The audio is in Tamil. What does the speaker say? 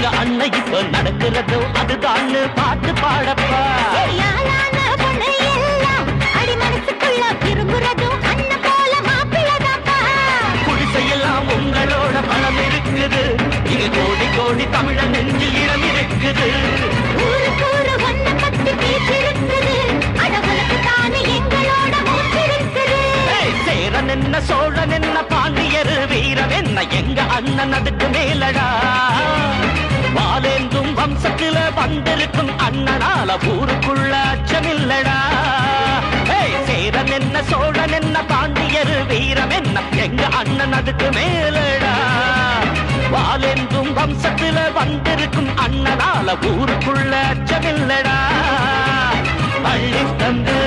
எங்க அண்ணன் இப்ப நடக்கிறதோ அதுதான் பாட்டு பாடப்பா. குடிசையெல்லாம் உங்களோட பணம் இருக்குது, இங்க கோடி கோடி தமிழன் நெஞ்சில் இடம் இருக்குது. சேரன் என்ன சோழன் என்ன பாண்டியர் வீரன் என்ன எங்க அண்ணன் அதுக்கு மேலடா. வாலேந்தும் வம்சத்தில வந்திருக்கும் அண்ணனால ஊருக்குள்ள அச்சமில்லடா. சேரன் என்ன சோழன் என்ன பாண்டியர் வீரம் என்ன எங்க அண்ணன் அதுக்கு மேலடா. வாலேந்தும் வம்சத்தில வந்திருக்கும் அண்ணனால ஊருக்குள்ள அச்சமில்லடா. அள்ளி தந்து